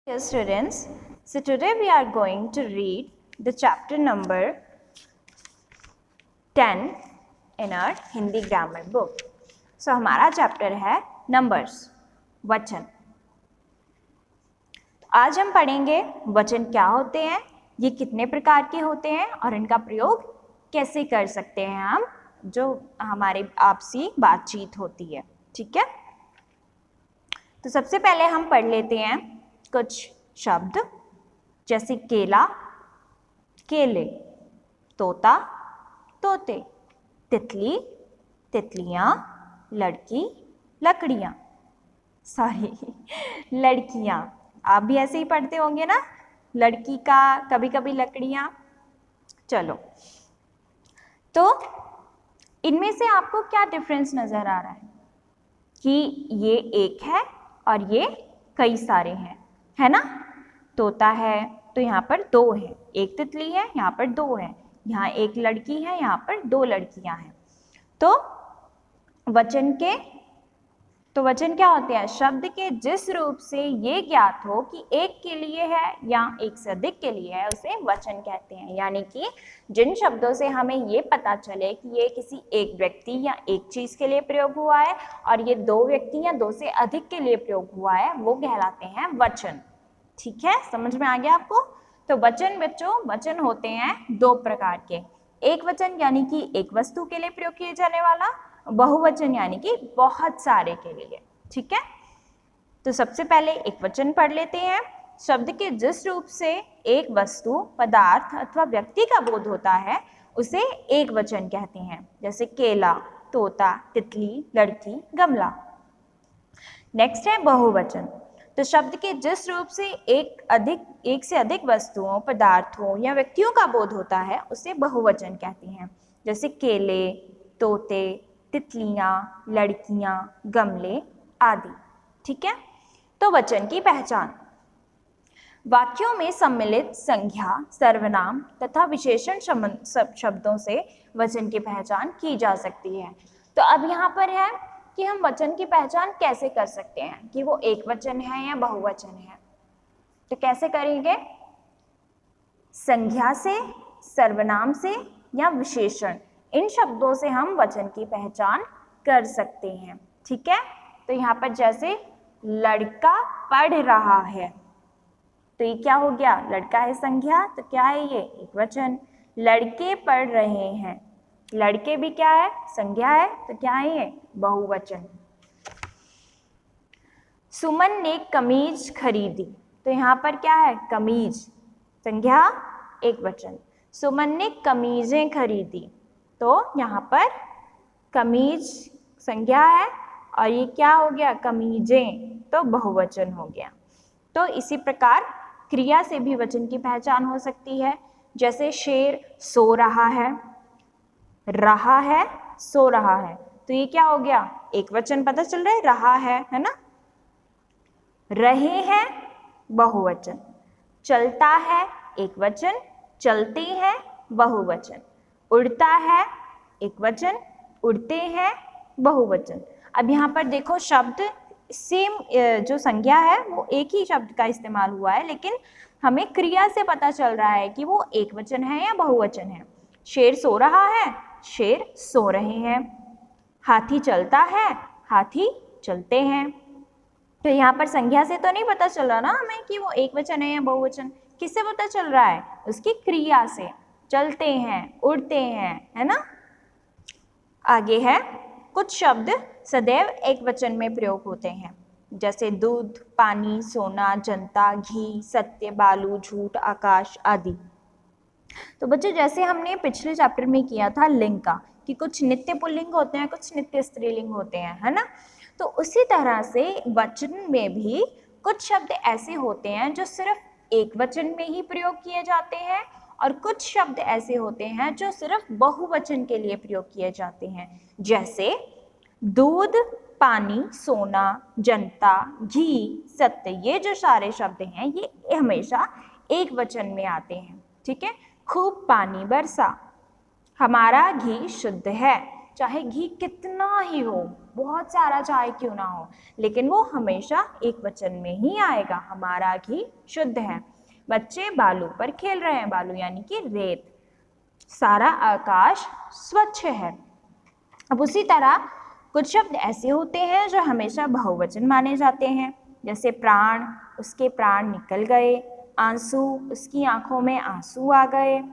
Dear students, so today we are going to read the chapter number 10 in our Hindi grammar book. So हमारा chapter है numbers, वचन. आज हम पढ़ेंगे वचन क्या होते हैं, ये कितने प्रकार के होते हैं और इनका प्रयोग कैसे कर सकते हैं हम जो हमारे आपसी बातचीत होती है. ठीक है, तो सबसे पहले हम पढ़ लेते हैं कुछ शब्द जैसे केला, केले, तोता, तोते, तितली, तितलियां, लड़की, लकड़ियां. सॉरी लड़कियां. आप भी ऐसे ही पढ़ते होंगे ना, लड़की का, कभी कभी लकड़ियां. चलो, तो इनमें से आपको क्या डिफरेंस नजर आ रहा है कि ये एक है और ये कई सारे हैं, है ना. तोता है तो यहाँ पर दो है, एक तितली है यहाँ पर दो है, यहाँ एक लड़की है यहाँ पर दो लड़कियां हैं. तो वचन क्या होते हैं? शब्द के जिस रूप से ये ज्ञात हो कि एक के लिए है या एक से अधिक के लिए है उसे वचन कहते हैं. यानी कि जिन शब्दों से हमें ये पता चले कि ये किसी एक व्यक्ति या एक चीज के लिए प्रयोग हुआ है और ये दो व्यक्ति या दो से अधिक के लिए प्रयोग हुआ है वो कहलाते हैं वचन. ठीक है, समझ में आ गया आपको? तो वचन बच्चों, वचन होते हैं दो प्रकार के. एक वचन यानी कि एक वस्तु के लिए प्रयोग किए जाने वाला, बहुवचन यानी कि बहुत सारे के लिए. ठीक है, तो सबसे पहले एक वचन पढ़ लेते हैं. शब्द के जिस रूप से एक वस्तु, पदार्थ अथवा व्यक्ति का बोध होता है उसे एक वचन कहते हैं. जैसे केला, तोता, तितली, लड़की, गमला. नेक्स्ट है बहुवचन. तो शब्द के जिस रूप से एक से अधिक वस्तुओं, पदार्थों या व्यक्तियों का बोध होता है उसे बहुवचन कहते हैं. जैसे केले, तोते, तितलियां, लड़कियां, गमले आदि. ठीक है, तो वचन की पहचान. वाक्यों में सम्मिलित संज्ञा, सर्वनाम तथा विशेषण शब्दों से वचन की पहचान की जा सकती है. तो अब यहाँ पर है कि हम वचन की पहचान कैसे कर सकते हैं कि वो एक वचन है या बहुवचन है. तो कैसे करेंगे? संज्ञा से, सर्वनाम से या विशेषण, इन शब्दों से हम वचन की पहचान कर सकते हैं. ठीक है, तो यहाँ पर जैसे लड़का पढ़ रहा है तो ये क्या हो गया? लड़का है संज्ञा, तो क्या है ये? एक वचन. लड़के पढ़ रहे हैं, लड़के भी क्या है? संज्ञा है, तो क्या है ये? बहुवचन. सुमन ने कमीज खरीदी, तो यहाँ पर क्या है? कमीज, संज्ञा, एक वचन. सुमन ने कमीजें खरीदी, तो यहाँ पर कमीज संज्ञा है और ये क्या हो गया? कमीजें, तो बहुवचन हो गया. तो इसी प्रकार क्रिया से भी वचन की पहचान हो सकती है. जैसे शेर सो रहा है, सो रहा है, तो ये क्या हो गया? एक वचन पता चल रहा है, रहा है ना. रहे हैं, बहुवचन. चलता है, एक वचन. चलते हैं, बहुवचन. उड़ता है, एक वचन. उड़ते हैं, बहुवचन. अब यहाँ पर देखो शब्द सेम, जो संज्ञा है वो एक ही शब्द का इस्तेमाल हुआ है, लेकिन हमें क्रिया से पता चल रहा है कि वो एक वचन है या बहुवचन है. शेर सो रहा है, शेर सो रहे हैं. हाथी चलता है, हाथी चलते हैं. तो यहाँ पर संज्ञा से तो नहीं पता चल रहा ना हमें कि वो एक वचन है या बहुवचन. किससे पता चल रहा है? उसकी क्रिया से. चलते हैं, उड़ते हैं, है ना. आगे है कुछ शब्द सदैव एक वचन में प्रयोग होते हैं. जैसे दूध, पानी, सोना, जनता, घी, सत्य, बालू, झूठ, आकाश आदि. तो बच्चों जैसे हमने पिछले चैप्टर में किया था लिंग का, कि कुछ नित्य पुल्लिंग होते हैं, कुछ नित्य स्त्रीलिंग होते हैं, है ना. तो उसी तरह से वचन में भी कुछ शब्द ऐसे होते हैं जो सिर्फ एक वचन में ही प्रयोग किए जाते हैं और कुछ शब्द ऐसे होते हैं जो सिर्फ बहुवचन के लिए प्रयोग किए जाते हैं. जैसे दूध, पानी, सोना, जनता, घी, सत्य, ये जो सारे शब्द हैं ये हमेशा एक वचन में आते हैं. ठीक है, खूब पानी बरसा, हमारा घी शुद्ध है, चाहे घी कितना ही हो, बहुत सारा चाहे क्यों ना हो, लेकिन वो हमेशा एक वचन में ही आएगा, हमारा घी शुद्ध है। बच्चे बालू पर खेल रहे हैं, बालू यानी कि रेत। सारा आकाश स्वच्छ है। अब उसी तरह कुछ शब्द ऐसे होते हैं जो हमेशा बहुवचन माने जाते हैं, जैसे प्राण, उसके प्राण निकल गए। आंसू, उसकी आंखों में आंसू आ गए।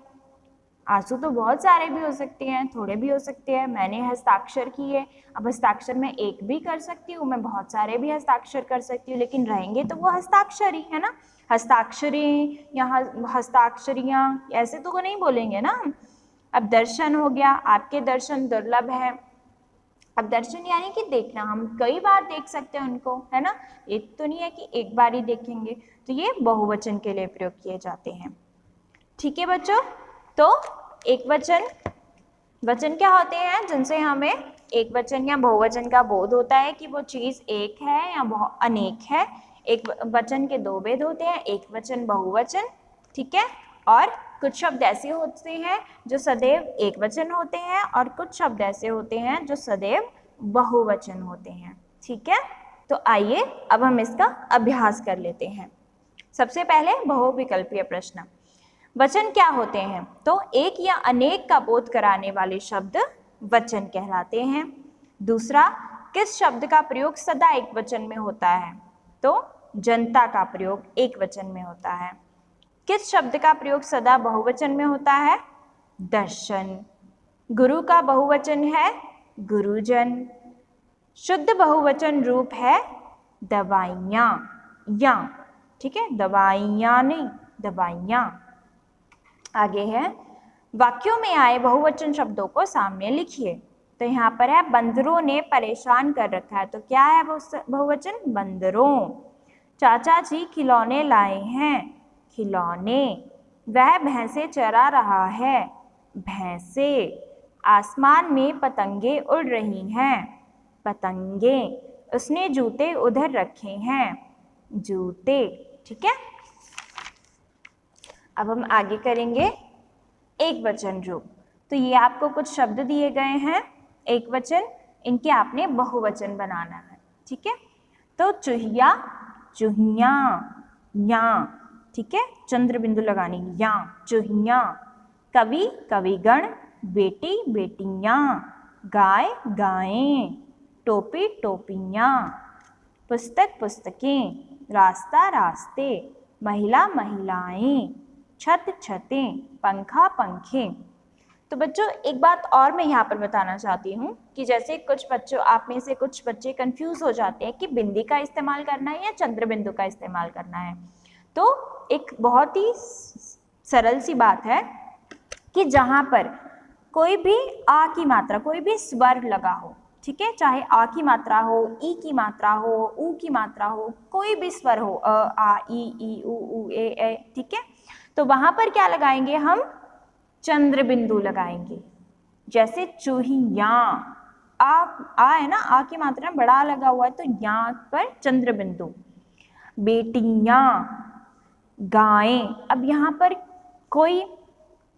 आंसू तो बहुत सारे भी हो सकते हैं, थोड़े भी हो सकते हैं। मैंने हस्ताक्षर किए, अब हस्ताक्षर मैं एक भी कर सकती हूँ, मैं बहुत सारे भी हस्ताक्षर कर सकती हूँ, लेकिन रहेंगे तो वो हस्ताक्षर ही है ना। हस्ताक्षरी या हस्ताक्षरियाँ ऐसे तो नहीं बोलेंगे ना हम। अब दर्शन हो गया, आपके दर्शन दुर्लभ है। अब दर्शन यानी कि देखना, हम कई बार देख सकते हैं उनको, है ना। एक तो नहीं है कि एक बार ही देखेंगे, तो ये बहुवचन के लिए प्रयोग किए जाते हैं। ठीक है बच्चों, तो एक वचन, वचन क्या होते हैं जिनसे हमें एक वचन या बहुवचन का बोध होता है कि वो चीज एक है या अनेक है। एक वचन के दो भेद होते हैं, एक वचन, बहुवचन। ठीक है, और कुछ शब्द ऐसे होते हैं जो सदैव एक वचन होते हैं, और कुछ शब्द ऐसे होते हैं जो सदैव बहुवचन होते हैं। ठीक है, तो आइए अब हम इसका अभ्यास कर लेते हैं। सबसे पहले बहुविकल्पीय प्रश्न। वचन क्या होते हैं? तो एक या अनेक का बोध कराने वाले शब्द वचन कहलाते हैं। दूसरा, किस शब्द का प्रयोग सदा एक वचन में होता है? तो जनता का प्रयोग एक वचन में होता है। किस शब्द का प्रयोग सदा बहुवचन में होता है? दर्शन। गुरु का बहुवचन है गुरुजन। शुद्ध बहुवचन रूप है दवाइयाँ, या, ठीक है, दवाइयाँ नहीं, दवाइयाँ। आगे है, वाक्यों में आए बहुवचन शब्दों को सामने लिखिए। तो यहाँ पर है बंदरों ने परेशान कर रखा है, तो क्या है बहुवचन? बंदरों। चाचा जी खिलौने लाए हैं, खिलौने। वह भैंसे चरा रहा है, भैंसे। आसमान में पतंगे उड़ रही हैं, पतंगे। उसने जूते उधर रखे हैं, जूते। ठीक है, अब हम आगे करेंगे एक वचन रूप। तो ये आपको कुछ शब्द दिए गए हैं एक वचन, इनके आपने बहुवचन बनाना है। ठीक है, तो चूहिया, चूहिया, या, ठीक है, चंद्र बिंदु लगानी, या, चूहिया। कवि, कविगण। बेटी, बेटियां। गाय, गायें। टोपी, टोपियां। पुस्तक, पुस्तकें। रास्ता, रास्ते। महिला, महिलाएं। छत, छतें। पंखा, पंखे। तो बच्चों एक बात और मैं यहाँ पर बताना चाहती हूँ कि जैसे कुछ बच्चों, आप में से कुछ बच्चे कंफ्यूज हो जाते हैं कि बिंदी का इस्तेमाल करना है या चंद्र बिंदु का इस्तेमाल करना है। तो एक बहुत ही सरल सी बात है कि जहाँ पर कोई भी आ की मात्रा, कोई भी स्वर लगा हो, ठीक है, चाहे आ की मात्रा हो, ई की मात्रा हो, ऊ की मात्रा हो, कोई भी स्वर हो, अ, आ, ई, ऊ, ए, ठीक है, तो वहां पर क्या लगाएंगे हम? चंद्र बिंदु लगाएंगे। जैसे चूहियां, आ है ना, आ की मात्रा में बड़ा आ लगा हुआ है, तो यहाँ पर चंद्र बिंदु। बेटियां, गायें, अब यहाँ पर कोई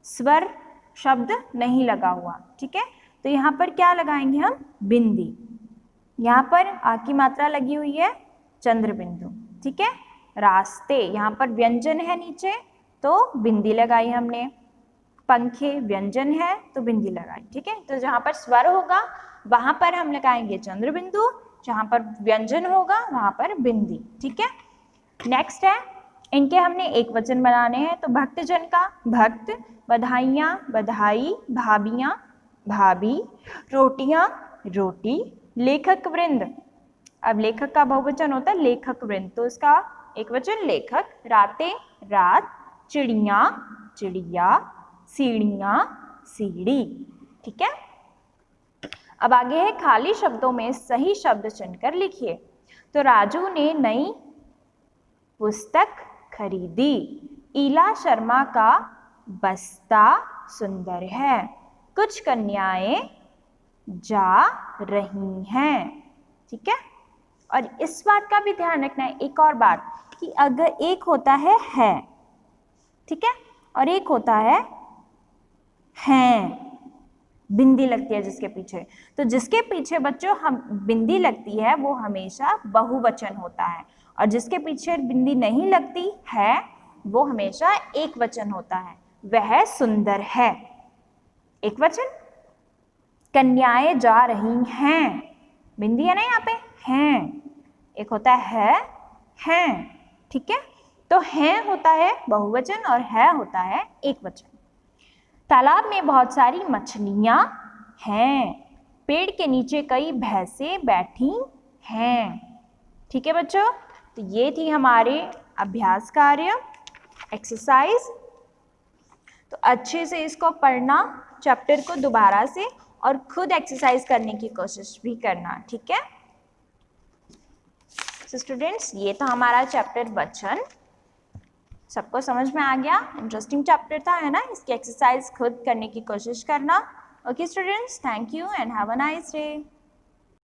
स्वर शब्द नहीं लगा हुआ, ठीक है, तो यहाँ पर क्या लगाएंगे हम? बिंदी। यहाँ पर आ की मात्रा लगी हुई है, चंद्र बिंदु। ठीक है, रास्ते, यहाँ पर व्यंजन है नीचे, तो बिंदी लगाई हमने। पंखे, व्यंजन है, तो बिंदी लगाई। ठीक है, तो जहाँ पर स्वर होगा वहां पर हम लगाएंगे चंद्र बिंदु, जहाँ पर व्यंजन होगा वहां पर बिंदी। ठीक है, नेक्स्ट है, इनके हमने एक वचन बनाने हैं। तो भक्तजन का भक्त, बधाइयाँ, बधाई, भाभियाँ, भाभी, रोटियां, रोटी। लेखक वृंद, अब लेखक का बहुवचन होता है लेखक वृंद, तो इसका एक वचन लेखक। रातें, रात। चिड़िया, चिड़िया। सीढ़ियां, सीढ़ी। ठीक है, अब आगे है खाली शब्दों में सही शब्द चुनकर लिखिए। तो राजू ने नई पुस्तक खरीदी। ईला शर्मा का बस्ता सुंदर है। कुछ कन्याएं जा रही हैं। ठीक है, और इस बात का भी ध्यान रखना है, एक और बात, कि अगर एक होता है, ठीक है, और एक होता है हैं, बिंदी लगती है जिसके पीछे, तो जिसके पीछे बच्चों हम बिंदी लगती है वो हमेशा बहुवचन होता है, और जिसके पीछे बिंदी नहीं लगती है वो हमेशा एक वचन होता है। वह सुंदर है, एक वचन। कन्याएं जा रही हैं, बिंदी है ना यहाँ पे, हैं, एक होता है हैं, ठीक है। तो हैं होता है बहुवचन और है होता है एक वचन। तालाब में बहुत सारी मछलियां हैं, पेड़ के नीचे कई भैंसें बैठी हैं, ठीक है बच्चों। तो ये थी हमारे अभ्यास कार्य, एक्सरसाइज। तो अच्छे से इसको पढ़ना, चैप्टर को दोबारा से, और खुद एक्सरसाइज करने की कोशिश भी करना, ठीक है। सो स्टूडेंट्स, ये था हमारा चैप्टर वचन। सबको समझ में आ गया? इंटरेस्टिंग चैप्टर था, है ना। इसकी एक्सरसाइज खुद करने की कोशिश करना। Okay students, thank you and have a nice day.